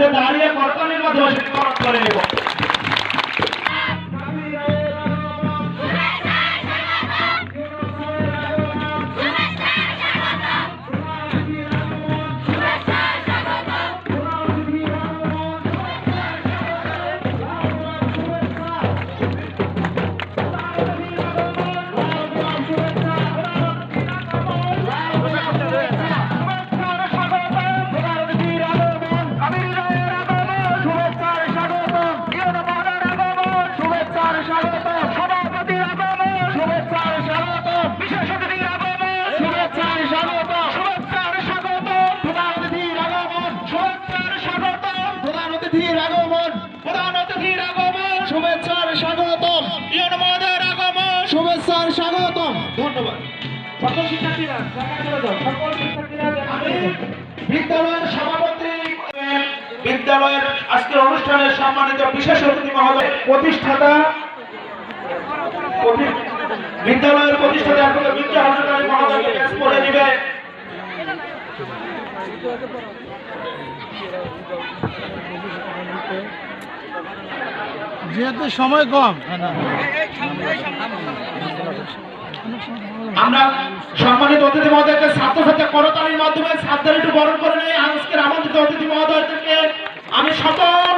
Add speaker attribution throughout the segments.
Speaker 1: মধ্যে দাঁড়িয়ে করতালির মাধ্যমে সেটি বরণ করে নেব। বিদ্যালয়ের সভাপতি, বিদ্যালয়ের আজকের অনুষ্ঠানের সম্মানিত বিশেষ অতিথি মহোদয়, প্রতিষ্ঠাতা বিদ্যালয়ের প্রতিষ্ঠাতা বিদ্যা হাসপাতাল মহোদয় ক্যাশ করে দিবে।
Speaker 2: যেহেতু সময় কম,
Speaker 1: আমরা সম্মানিত অতিথি মহোদয়কে ছাত্রছাত্রী করতালির মাধ্যমে ছাত্রদের একটু বরণ করে নেই। আজকের আমন্ত্রিত অতিথি মহোদয়দেরকে আমি সকল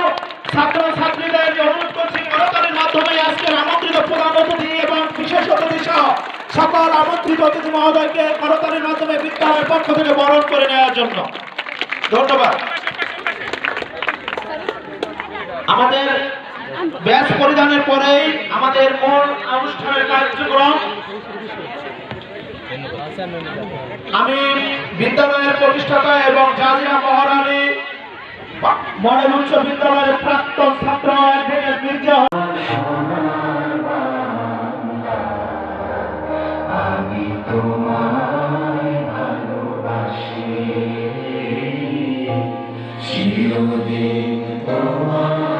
Speaker 1: ছাত্র ছাত্রীদের অনুরোধ করছি করতালির মাধ্যমে আজকের আমন্ত্রিত প্রধান অতিথি এবং বিশেষ অতিথি সহ সকল আমন্ত্রিত অতিথি মহোদয়কে করতালির মাধ্যমে বিদ্যালয়ের পক্ষ থেকে বরণ করে নেওয়ার জন্য ধন্যবাদ। আমাদের ব্যাচ পরিধানের পরেই আমাদের মূল অনুষ্ঠানের কার্যক্রম। আমি বিদ্যালয়ের প্রতিষ্ঠাতা এবং জাজিরা মহারানী মডেল উচ্চ বিদ্যালয়ের প্রাক্তন ছাত্র অ্যাডভোকেট মির্জা
Speaker 3: আমি তোমায় ভালোবাসি, চিরদিন তোমার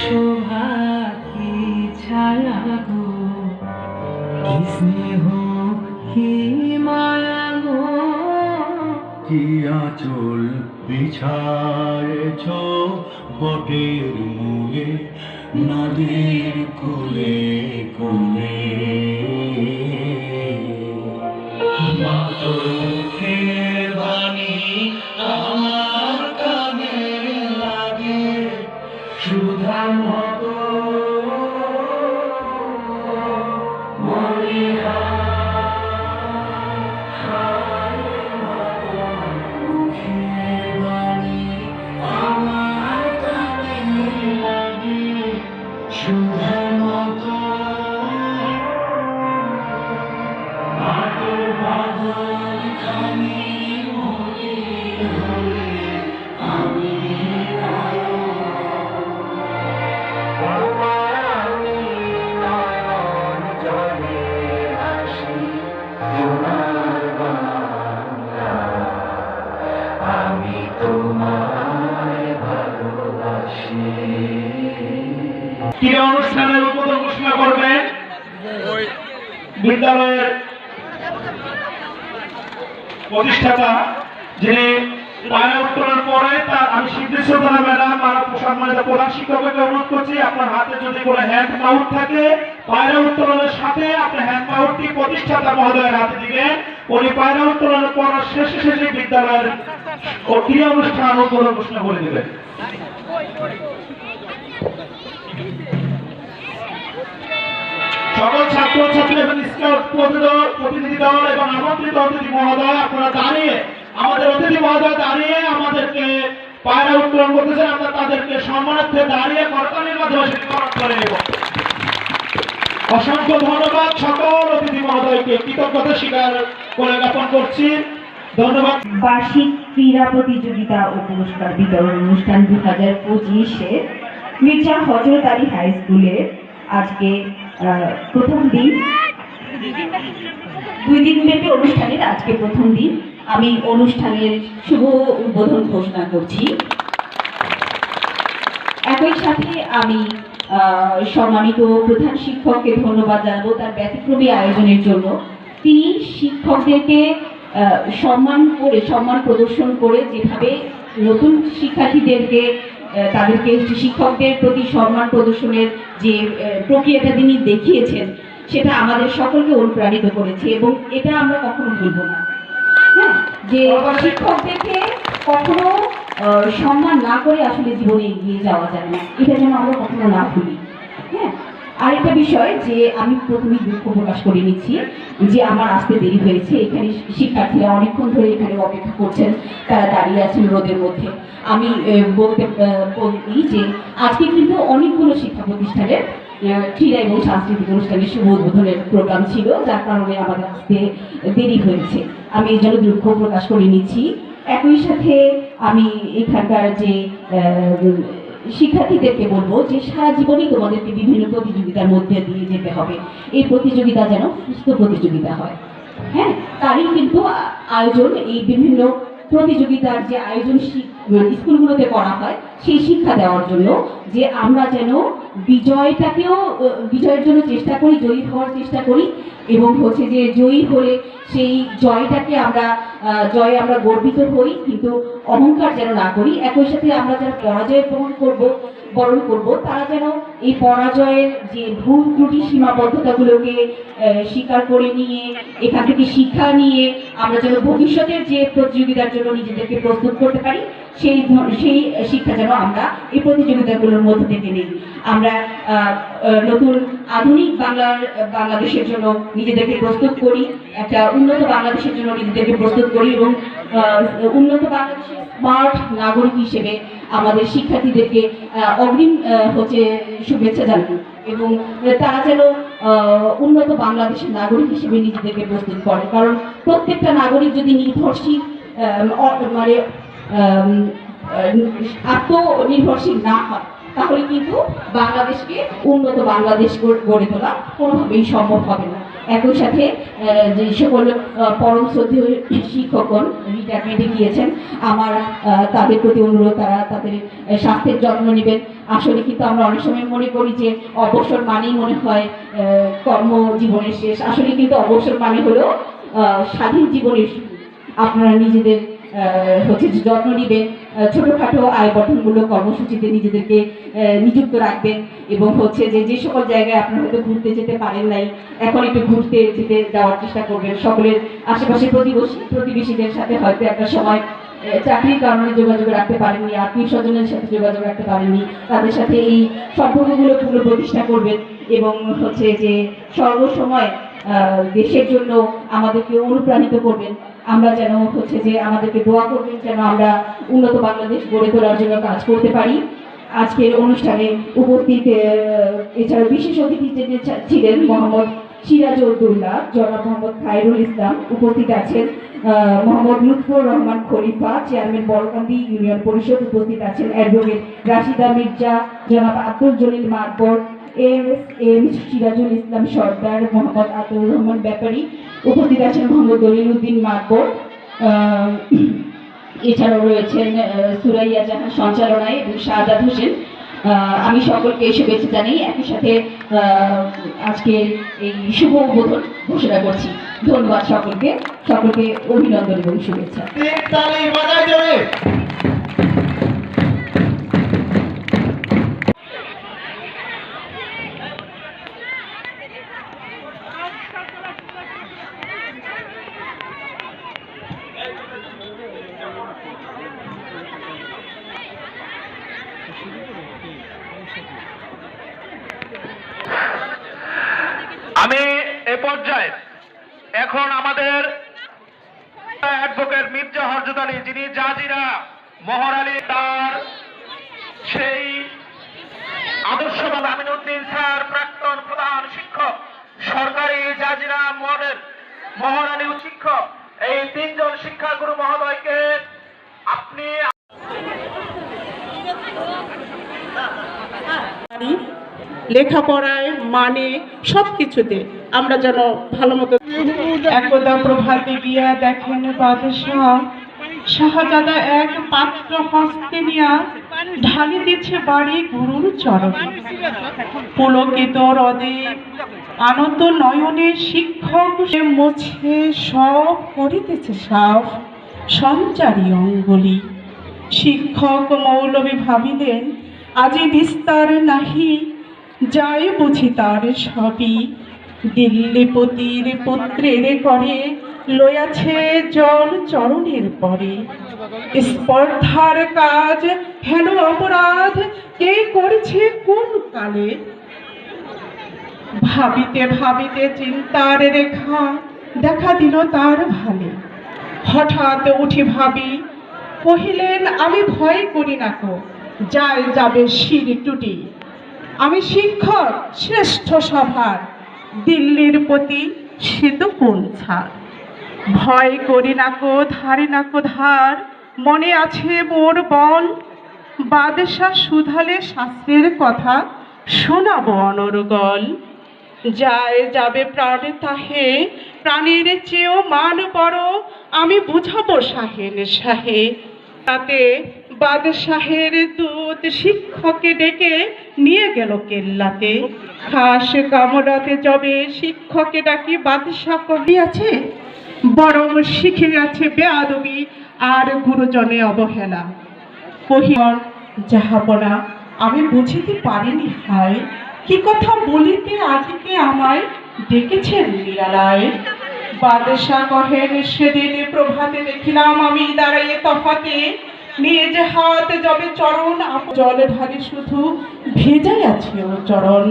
Speaker 4: শোভা কি ছায়া গো, কি স্নেহ কি মায়া গো,
Speaker 3: কি আঁচল বিছায়েছ বটের মূলে নদীর কূলে কূলে, মাতৃর বাণী আমার কানে লাগে সুধার মতো
Speaker 1: কি অনুষ্ঠানের উদ্বোধন ঘোষণা করবেন বিদ্যালয়ের প্রতিষ্ঠাতা যিনি পায়রা উত্তোলনের পরে তার আমি সিদ্ধেশ্বর ম্যাডাম আর সম্মানিত প্রধান শিক্ষককে অনুরোধ করছি আপনার হাতে যদি কোনো হ্যান্ড মাউট থাকে পায়রা উত্তোলনের সাথে আপনি হ্যান্ড মাউটটি প্রতিষ্ঠাতা মহোদয়ের হাতে দিবেন। উনি পায়রা উত্তোলনের পর শেষে বিদ্যালয়ের ক্রিয়া অনুষ্ঠান উদ্বোধন ঘোষণা করে দেবেন। সকল ছাত্রছাত্রী এবং স্কাউট প্রতিনিধি দল এবং আমন্ত্রিত অতিথি মহোদয় আপনারা দাঁড়িয়ে আমাদের অতিথি মহোদয় দাঁড়িয়ে আমাদেরকে পায়রা উত্তোলন করতেছেন, আমরা তাদেরকে সম্মানার্থে দাঁড়িয়ে করতালির মাধ্যমে সেটি গ্রহণ করে নেব। অসংখ্য ধন্যবাদ সকল অতিথি মহোদয়কে কৃতজ্ঞতা স্বীকার করে জ্ঞাপন করছি। ধন্যবাদ।
Speaker 2: বার্ষিক ক্রীড়া প্রতিযোগিতা ও পুরস্কার বিতরণ অনুষ্ঠান 2025-এ মির্জা হযরত আলী হাই স্কুলের আজকে প্রথম দিন, 2 দিন ব্যাপী অনুষ্ঠানের আজকে প্রথম দিন। আমি অনুষ্ঠানের শুভ উদ্বোধন ঘোষণা করছি। একই সাথে আমি সম্মানিত প্রধান শিক্ষককে ধন্যবাদ জানাবো তার ব্যতিক্রমী আয়োজনের জন্য। তিনি শিক্ষকদেরকে সম্মান প্রদর্শন করে যেভাবে নতুন শিক্ষার্থীদেরকে তাদেরকে শিক্ষকদের প্রতি সম্মান প্রদর্শনের যে প্রক্রিয়াটা তিনি দেখিয়েছেন সেটা আমাদের সকলকে অনুপ্রাণিত করেছে এবং এটা আমরা কখনো ভুলব না। হ্যাঁ, যে শিক্ষকদেরকে কখনো সম্মান না করে আসলে জীবনে এগিয়ে যাওয়া যায় না, এটা যেন আমরা কখনো না ভুলি। হ্যাঁ, আরেকটা বিষয় যে আমি প্রথমেই দুঃখ প্রকাশ করে নিচ্ছি যে আমার আসতে দেরি হয়েছে। এখানে শিক্ষার্থীরা অনেকক্ষণ ধরে এখানে অপেক্ষা করছেন, তারা দাঁড়িয়ে আছেন রোদের মধ্যে। আমি বলি যে আজকে কিন্তু অনেকগুলো শিক্ষা প্রতিষ্ঠানের ক্রীড়া এবং সাংস্কৃতিক অনুষ্ঠানের শুভ উদ্বোধনের প্রোগ্রাম ছিল, যার কারণে আমাদের আসতে দেরি হয়েছে। আমি এই জন্য দুঃখ প্রকাশ করে নিচ্ছি। একই সাথে আমি এখানকার যে শিক্ষার্থীদেরকে বলবো যে সারা জীবনই তোমাদেরকে বিভিন্ন প্রতিযোগিতার মধ্যে দিয়ে যেতে হবে। এই প্রতিযোগিতা যেন সুস্থ প্রতিযোগিতা হয়। হ্যাঁ, তারই কিন্তু আয়োজন, এই বিভিন্ন প্রতিযোগিতার যে আয়োজন স্কুলগুলোতে করা হয় সেই শিক্ষা দেওয়ার জন্য, যে আমরা যেন বিজয়ের জন্য চেষ্টা করি, জয়ী হওয়ার চেষ্টা করি এবং হচ্ছে যে জয়ী হলে সেই জয়টাকে জয়ে আমরা গর্বিত হই, কিন্তু অহংকার যেন না করি। একই সাথে আমরা যারা পরাজয় বরণ করব তারা যেন এই পরাজয়ের যে ভুল ত্রুটি সীমাবদ্ধতাগুলোকে স্বীকার করে নিয়ে এখান থেকে শিক্ষা নিয়ে আমরা যেন ভবিষ্যতের যে প্রতিযোগিতার জন্য নিজেদেরকে প্রস্তুত করতে পারি, সেই শিক্ষা যেন আমরা এই প্রতিযোগিতাগুলোর মধ্যে থেকে নিই। আমরা নতুন আধুনিক বাংলাদেশের জন্য নিজেদেরকে প্রস্তুত করি, একটা উন্নত বাংলাদেশের জন্য নিজেদেরকে প্রস্তুত করি এবং উন্নত বাংলাদেশের স্মার্ট নাগরিক হিসেবে আমাদের শিক্ষার্থীদেরকে অগ্রিম শুভেচ্ছা জানাই এবং তারা যেন উন্নত বাংলাদেশের নাগরিক হিসেবে নিজেদেরকে প্রস্তুত করে। কারণ প্রত্যেকটা নাগরিক যদি নির্ভরশীল আত্মনির্ভরশীল না হয় তাহলে কিন্তু বাংলাদেশকে উন্নত বাংলাদেশ গড়ে তোলা কোনোভাবেই সম্ভব হবে না। একই সাথে যে সকল পরম শ্রদ্ধেয় শিক্ষকগণ রিটায়ারমেন্টে গিয়েছেন, আমার তাদের প্রতি অনুরোধ তারা তাদের স্বাস্থ্যের যত্ন নেবেন। আসলে কিন্তু আমরা অনেক সময় মনে করি যে অবসর মানেই মনে হয় কর্মজীবনের শেষ। আসলে কিন্তু অবসর মানে হলো স্বাধীন জীবনের শুরু। আপনারা নিজেদের যত্ন নেবেন, ছোটখাটো আয় বর্ধনমূলক কর্মসূচিতে নিজেদেরকে নিযুক্ত রাখবেন এবং যে সকল জায়গায় আপনারা হয়তো ঘুরতে যেতে পারেন নাই, এখন একটু ঘুরতে যাওয়ার চেষ্টা করবেন। সকলের আশেপাশে প্রতিবেশীদের সাথে হয়তো একটা সময় চাকরির কারণে যোগাযোগ রাখতে পারেননি, আত্মীয় স্বজনের সাথে যোগাযোগ রাখতে পারেননি, তাদের সাথে এই সম্পর্কগুলো পুনঃপ্রতিষ্ঠা করবেন এবং যে সর্বসময় দেশের জন্য আমাদেরকে অনুপ্রাণিত করবেন। আমরা যেন আমাদেরকে দোয়া করবেন যেন আমরা উন্নত বাংলাদেশ গড়ে তোলার জন্য কাজ করতে পারি। আজকের অনুষ্ঠানে উপস্থিত এছাড়া বিশেষ অতিথি ছিলেন মোহাম্মদ সিরাজউদ্দৌলা, জনাব মোহাম্মদ খায়রুল ইসলাম, উপস্থিত আছেন মোহাম্মদ লুৎফর রহমান খলিফা, চেয়ারম্যান বড়কান্দি ইউনিয়ন পরিষদ, উপস্থিত আছেন অ্যাডভোকেট রাশিদা মির্জা, জনাব আব্দুল জলিল মাকবর, এম সিরাজুল ইসলাম সর্দার, মোহাম্মদ আতুর রহমান ব্যাপারী, উপস্থিত আছেন মোহাম্মদ দলিল উদ্দিন মাকবর। এছাড়াও রয়েছেন সুরাইয়া জাহান সঞ্চালনায় এবং শাহাদাত হোসেন। আমি সকলকে শুভেচ্ছা জানাই, একই সাথে আজকে এই শুভ উদ্বোধন ঘোষণা করছি। ধন্যবাদ সকলকে, সকলকে অভিনন্দন এবং শুভেচ্ছা।
Speaker 1: তালি বাজায় জোরে। আমি এ পর্যায়ে এখন আমাদের অ্যাডভোকেট মির্জা হরজত আলী, যিনি জাজিরা মোহর আলী, তার সেই আদর্শবাদ আমিনুদ্দিন স্যার, প্রাক্তন প্রধান শিক্ষক সরকারি জাজিরা মডেল মোহর আলী শিক্ষক, এই তিনজন শিক্ষাগুরু মহোদয়কে আপনি
Speaker 5: লেখাপড়ায় মানে সব কিছুতে আমরা যেন ভালো মতো। একদা প্রভাতে গিয়া দেখেন বাদশাহ শাহজাদা এক পাত্র হস্তে নিয়া ঢালি দিচ্ছে বাড়ি গুরুর চরণে। পুলকিত হ্রদে আনন্দ নয়নে শিক্ষক সে মুছে সব করিতেছে সাফ সঞ্চারী অঙ্গুলি। শিক্ষক মৌলবী ভাবিলেন আজি নিস্তার নাহি, যাই বুঝি তার সবই। দিল্লিপতির পুত্রের করে লইয়াছে জল চরণের পরে। স্পর্ধার কাজ হেন অপরাধ কে করেছে কোন কালে। ভাবিতে ভাবিতে চিন্তার রেখা দেখা দিল তার ভালে। হঠাৎ উঠি ভাবি কহিলেন আমি ভয় করি না কো, যায় যাবে শির টুটি। আমি শিক্ষক শ্রেষ্ঠ সভার, দিল্লির প্রতি সে তো কোন ছাড়। ভয় করি না কো ধারে না কো ধার, মনে আছে মোর বল। বাদশাহ সুধালে শাস্ত্রের কথা শোনাবো অনর্গল। যায় যাবে প্রাণে তাহে, প্রাণীর চেয়েও মান বড়, আমি বুঝাবো শাহের শাহে। তাতে বাদশাহের দূত শিক্ষককে ডেকে নিয়ে গেল কেল্লাতে। খাস কামরাতে যাবে শিক্ষককে ডাকি বাদশাহ কহিয়াছে, বরং শিখে গেছে বেয়াদবি আর গুরুজনে অবহেলা। কহিল যাহাবনা আমি বুঝিতে পারিনি হায়, কি কথা বলিতে আজকে আমায় ডেকেছেন নিরালায়। বাদশাহ কহেন সেদিন প্রভাতে দেখিলাম আমি দাঁড়াইয়ে তফাতে, নিজ হাত যবে চরণ জল ঢালি শুধু ভেজাই আছে ও চরণ।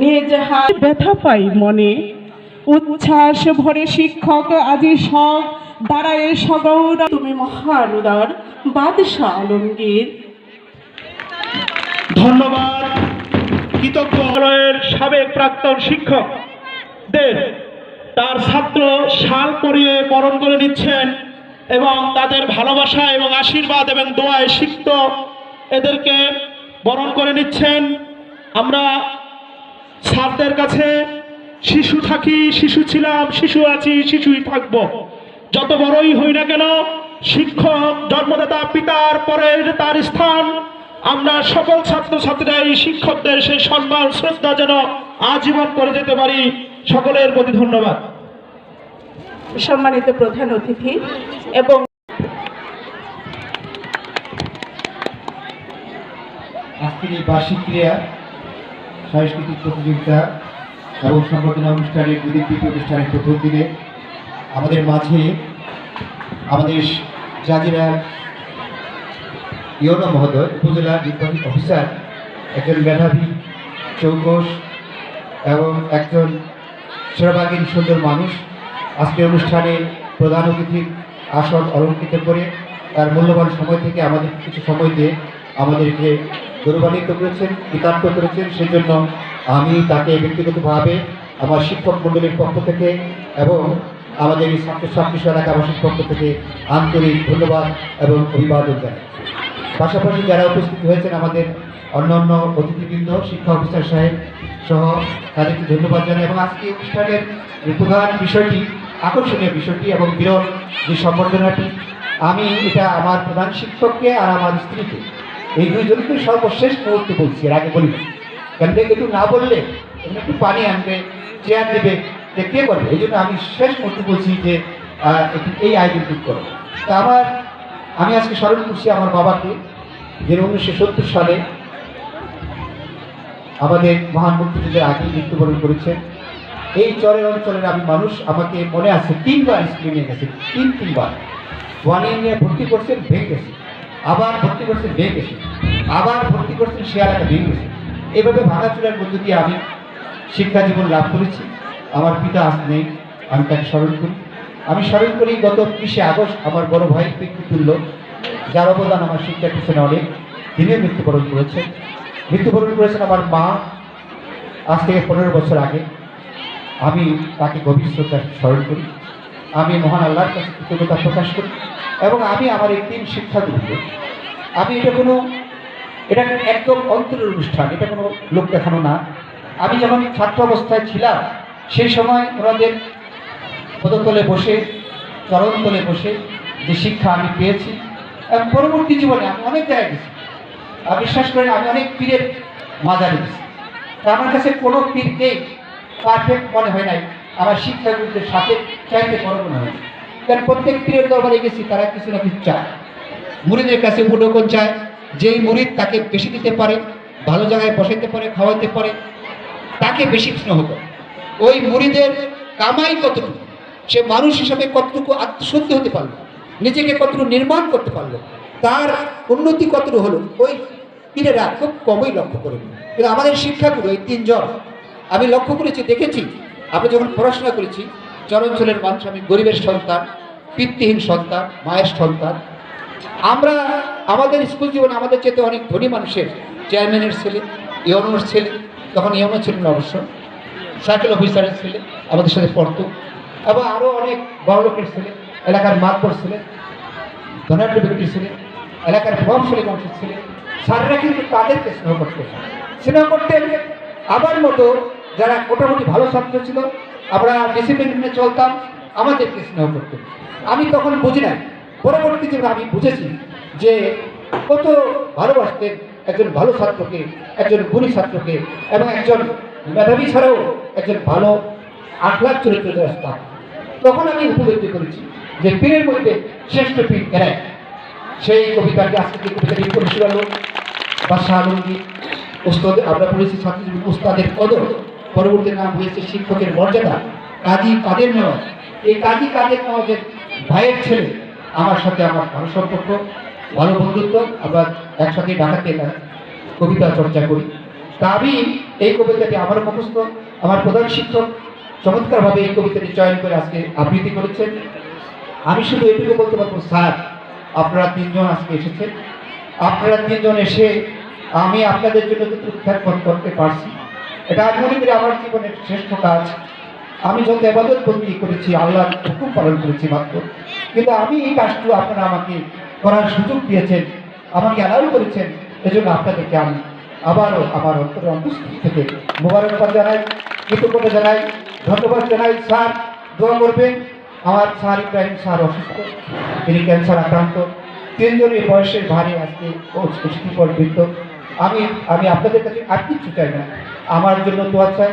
Speaker 5: নিজ হাত ব্যথা পাই মনে, উচ্ছ্বাস ভরে শিক্ষক আজি সব দাঁড়ায় সগৌর। তুমি মহান উদার বাদশাহ আলমগীর।
Speaker 1: ধন্যবাদ। কৃতজ্ঞ বিদ্যালয়ের সাবেক প্রাক্তন শিক্ষকদের তার ছাত্র শাল পরিয়ে বরণ করে নিচ্ছেন এবং তাদের ভালোবাসা এবং আশীর্বাদ এবং দোয়ায় সিক্ত এদেরকে বরণ করে নিচ্ছেন। আমরা ছাত্রদের কাছে শিশু থাকি, শিশু ছিলাম, শিশু আছি, শিশুই থাকব। যত বড়ই হই না কেন শিক্ষক জন্মদাতা পিতার পরের তার স্থান। আমরা সকল ছাত্রছাত্রীরা এই শিক্ষকদের সেই সম্মান শ্রদ্ধা যেন আজীবন করে যেতে পারি। সকলের প্রতি ধন্যবাদ।
Speaker 5: সম্মানিত প্রধান অতিথি এবং
Speaker 6: আজকের এই বার্ষিক ক্রীড়া সাংস্কৃতিক প্রতিযোগিতা এবং সংবর্ধনা অনুষ্ঠানের দুদিন অনুষ্ঠানের প্রথম দিনে আমাদের মাঝে আমাদের জাজিরা ইউনো মহোদয়, উপজেলা নির্বাহী অফিসার, একজন মেধাবী চৌকস এবং একজন সেরাবাগীর সুন্দর মানুষ আজকের অনুষ্ঠানে প্রধান অতিথির আসন অলঙ্কৃত করে তার মূল্যবান সময় থেকে আমাদের কিছু সময় দিয়ে আমাদেরকে গৌরবান্বিত করেছেন, কৃতার্থ করেছেন। সেজন্য আমি তাকে ব্যক্তিগতভাবে আমার শিক্ষক মণ্ডলীর পক্ষ থেকে এবং আমাদের এই ছাত্রছাত্রী এলাকাবাসীর পক্ষ থেকে আন্তরিক ধন্যবাদ এবং অভিবাদন জানাই। পাশাপাশি যারা উপস্থিত হয়েছেন আমাদের অন্যান্য অতিথিবৃন্দ, শিক্ষা অফিসার সাহেব সহ তাদেরকে ধন্যবাদ জানাই। এবং আজকে অনুষ্ঠানের প্রধান বিষয়টি, আকর্ষণীয় বিষয়টি এবং বিরল যে সম্বর্ধনাটি, আমি এটা আমার প্রধান শিক্ষককে আর আমার স্ত্রীকে এই দুইজনকে সর্বশেষ মুহূর্তে বলছি, এর আগে বলি না। কেন একটু না বললে একটু পানি আনবে, চেয়ার দেবে, যে কে করবে? এই জন্য আমি শেষ মুহূর্তে বলছি যে একটু এই আয়োজন ঠিক করো। তা আমি আজকে স্মরণ করছি আমার বাবাকে, যে 1970 সালে আমাদের মহান মুক্তিযুদ্ধের আগে মৃত্যুবরণ করেছেন। এই চরের অঞ্চলের আমি মানুষ, আমাকে মনে আছে 3বার স্কুলে নিয়ে গেছে, তিনবার। ওয়ানে নিয়ে ভর্তি করছেন, ভেঙে গেছে, আবার ভর্তি করছেন, ভেঙে গেছে, আবার ভর্তি করছেন, সে এলাকা ভেঙে গেছে। এভাবে ভাঙাচুরার মধ্য দিয়ে আমি শিক্ষা জীবন লাভ করেছি। আমার পিতা আজ নেই, আমি তাকে স্মরণ করি। আমি স্মরণ করি গত 20শে আগস্ট আমার বড় ভাই পিতৃতুল্য, যার অবদান আমার শিক্ষার পিছনে অনেক, তিনিও মৃত্যুবরণ করেছেন। মৃত্যুবরণ করেছেন আমার মা আজ থেকে 15 বছর আগে। আমি তাকে গভীর শ্রদ্ধা স্মরণ করি। আমি মহান আল্লাহর কাছে কৃতজ্ঞতা প্রকাশ করি। এবং আমি আমার এই 3 শিক্ষাগুরুকে, আমি এটা একদম অন্তরের অনুষ্ঠান, এটা কোনো লোক দেখানো না। আমি যখন ছাত্র অবস্থায় ছিলাম সেই সময় ওনাদের পদতলে বসে, চরণতলে বসে যে শিক্ষা আমি পেয়েছি, এবং পরবর্তী জীবনে আমি অনেক জায়গায় গেছি। বিশ্বাস করেন, আমি অনেক পীরের মাজারে গেছি। তা আমার কাছে কোনো পীরকেই পারফেক্ট মনে হয় নাই, আমার শিক্ষাগুরুদের সাথে চাইতে বড় মনে হয়। কারণ প্রত্যেক পীরের দরবারে গেছি, তারা কিছু না কিছু চায়। মুরিদের কাছে উপঢৌকন চায়, যেই মুরিদ তাকে বেশি দিতে পারে, ভালো জায়গায় বসাইতে পারে, খাওয়াইতে পারে, তাকে বেশি স্নেহ করে। ওই মুরিদের কামাই কতটুকু, সে মানুষ হিসাবে কতটুকু আত্মশুদ্ধি হতে পারলো, নিজেকে কতটুকু নির্মাণ করতে পারলো, তার উন্নতি কতটুকু হলো, ওই পীরেরা খুব কমই লক্ষ্য করে। কিন্তু আমাদের শিক্ষাগুরু এই 3 জন আমি লক্ষ্য করেছি, দেখেছি। আমরা যখন পড়াশোনা করেছি, চরাঞ্চলের মানুষ, আমি গরিবের সন্তান, পিতৃহীন সন্তান, মায়ের সন্তান। আমরা আমাদের স্কুল জীবনে আমাদের চেয়ে অনেক ধনী মানুষের, চেয়ারম্যানের ছেলে, ইউনোর ছেলে, তখন ইউনো ছিলেন অবশ্য, সার্কেল অফিসারের ছেলে আমাদের সাথে পড়তো, এবং আরও অনেক বড় লোকের ছেলে, এলাকার মাতবর ছেলে, ধনাঢ্য ব্যক্তির ছেলে, এলাকার প্রভাবশালী মানুষের ছেলে। স্যাররা কিন্তু তাদেরকে স্নেহ করতেন। আমার মতো যারা মোটামুটি ভালো ছাত্র ছিল, আমরা ডিসিপ্লিন মেনে চলতাম, আমাদেরকে স্নেহ করতেন। আমি তখন বুঝি নাই, পরবর্তী জীবনে আমি বুঝেছি যে কত ভালোবাসতেন একজন ভালো ছাত্রকে, একজন গুণী ছাত্রকে, এবং একজন মেধাবী ছাড়াও একজন ভালো আখলাক চরিত্র রাস্তা। তখন আমি উপলব্ধি করেছি যে পীরের মধ্যে শ্রেষ্ঠ পীর এরাই। সেই কবিতাটি আজকে যে কবিতাটি পরিষেবা লোক বাদশাহ আলমগীর উস্তাদ, আমরা পড়েছি ছাত্রজীবী উস্তাদের কদর, পরবর্তী নাম হয়েছে শিক্ষকের মর্যাদা, কাজী কাদের নওয়াজ। এই কাজী কাদের নওয়াজের ভাইয়ের ছেলে আমার সাথে আমার ভালো সম্পর্ক, ভালো বন্ধুত্ব, আবার একসাথে ঢাকাতে কবিতা চর্চা করি। তা আমি এই কবিতাটি আমার মুখস্থ, আমার প্রধান শিক্ষক চমৎকারভাবে এই কবিতাটি চয়ন করে আজকে আবৃত্তি করেছেন। আমি শুধু এটুকু বলতে পারবো, স্যার আপনারা 3 জন আজকে এসেছেন, আপনারা 3 জন এসে আমি আপনাদের জন্য উত্থাপন করতে পারছি, এটা আমি মনে করি আমার জীবনের শ্রেষ্ঠ কাজ। আমি যত ইবাদত বন্দী করেছি, আল্লাহর হুকুম পালন করেছি মাত্র, কিন্তু আমি এই কাজটি আপনারা আমাকে করার সুযোগ দিয়েছেন, আমাকে অ্যালাউ করেছেন। এজন্য আপনাদেরকে আমি আবারও আমার অন্তরের অন্তঃস্থল থেকে মোবারকবাদ জানাই, কৃতজ্ঞতা জানাই, ধন্যবাদ জানাই। স্যার দোয়া করবেন। আমার স্যার ইব্রাহিম স্যার অসুস্থ, তিনি ক্যান্সার আক্রান্ত, 3 জনের বয়সের ভারে আজকে পর বৃদ্ধ। আমি আপনাদের কাছে আর কিছু চাই না, আমার জন্য দোয়া চাই,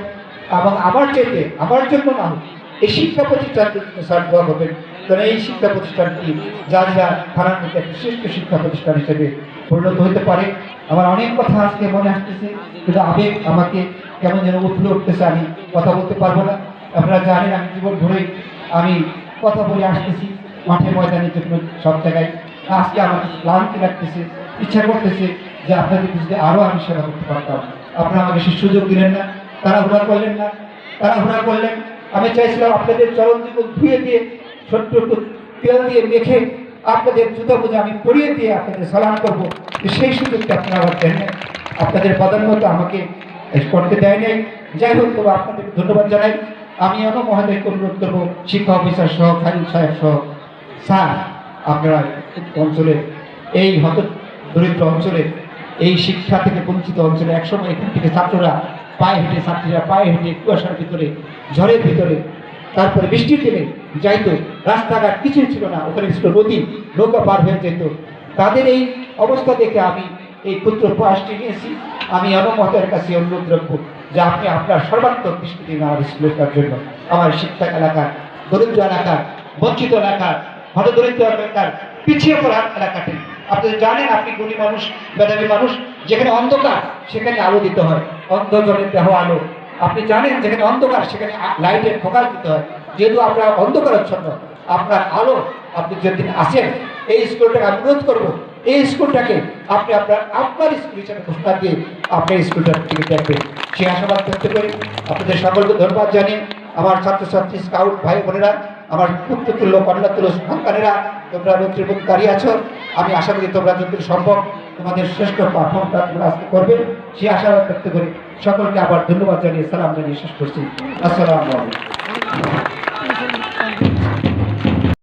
Speaker 6: এবং আমার চাইতে আমার জন্য না হোক, এই শিক্ষা প্রতিষ্ঠানটি স্যার দোয়া করবেন, কারণ এই শিক্ষা প্রতিষ্ঠানটি যা থানার মধ্যে একটি শ্রেষ্ঠ শিক্ষা প্রতিষ্ঠান হিসেবে পরিণত হতে পারে। আমার অনেক কথা আজকে মনে আসতেছে, কিন্তু আবেগ আমাকে কেমন যেন উঠলে উঠতেছে, আমি কথা বলতে পারবো না। আপনারা জানেন আমি জীবন ধরেই আমি কথা বলে আসতেছি, মাঠে ময়দানে যে কোনো সব জায়গায়। আজকে আমাকে ক্লান্তি লাগতেছে, ইচ্ছা করতেছে যে আপনাদের যদি আরও আমি সেবা করতে পারতাম। আপনারা আমাকে সে সুযোগ দিলেন না, তাড়াহুড়া করলেন না, তাড়াহুড়া করলেন। আমি চাইছিলাম আপনাদের চরণ জীবন ধুয়ে দিয়ে, ছোট্ট তেল দিয়ে মেখে আপনাদের জুতো বুঝে আমি পরিয়ে দিয়ে আপনাদের সালাম করবো, সেই সুযোগটা আপনারা আবার দেন না, আপনাদের প্রাধান্যতা আমাকে করতে দেয় নাই। যাই হোক, তবে আপনাদেরকে ধন্যবাদ জানাই। আমি এমন মহোদয়কে অনুরোধ করবো, শিক্ষা অফিসার সহ, খালিল সাহেব সহ, স্যার আপনারা অঞ্চলে, এই হত দরিদ্র অঞ্চলে, এই শিক্ষা থেকে বঞ্চিত অঞ্চলে একসময় এখান থেকে ছাত্ররা পায়ে হেঁটে, ছাত্রীরা পায়ে হেঁটে কুয়াশার ভিতরে, ঝড়ের ভিতরে, তারপরে বৃষ্টির দিনে যাইতো, রাস্তাঘাট কিছুই ছিল না, ওখানে ছিল নদী, নৌকা পার হয়ে যেত। তাদের এই অবস্থা দেখে আমি এই পুত্র প্রয়াসটি নিয়েছি। আমি অনুমতের কাছে অনুরোধ রাখবো যে আপনি আপনার সর্বাত্মক দৃষ্টি দিন আমার স্কুলের জন্য, আমার শিক্ষা এলাকার, দরিদ্র এলাকার, বঞ্চিত এলাকার, হতদরিদ্র এলাকার, পিছিয়ে পড়া এলাকাতে। আপনি জানেন আপনি গুণী মানুষ, মেধাবী মানুষ, যেখানে অন্ধকার সেখানে আলো দিতে হয়, অন্ধজনের দেহ আলো। আপনি জানেন যেখানে অন্ধকার সেখানে লাইটের ফোকাস দিতে হয়। যেহেতু আপনার অন্ধকারাচ্ছন্ন, আপনার আলো, আপনি যেদিন আসেন এই স্কুলটাকে আমি অনুরোধ করবো, এই স্কুলটাকে আপনি আপনার স্কুল হিসাবে ঘোষণা দিয়ে আপনার স্কুলটার দিকে দেখবেন, সে আশাবাদ ব্যক্ত করি। আপনাদের সকলকে ধন্যবাদ জানিয়ে আমার ছাত্রছাত্রী, স্কাউট ভাই বোনেরা, আমার পুত্রতুল্য কন্যাতুল্য সন্তানেরা, তোমরা নেতৃত্ব দাঁড়িয়ে আছো। আমি আশা করি তোমরা যতটুকু সম্ভব তোমাদের শ্রেষ্ঠ পারফর্মটা তোমরা আজকে করবে, সে আশাবাদ ব্যক্ত করি। সকলকে আবার ধন্যবাদ জানিয়ে সালাম জানিয়ে শেষ করছি। আসসালামু আলাইকুম।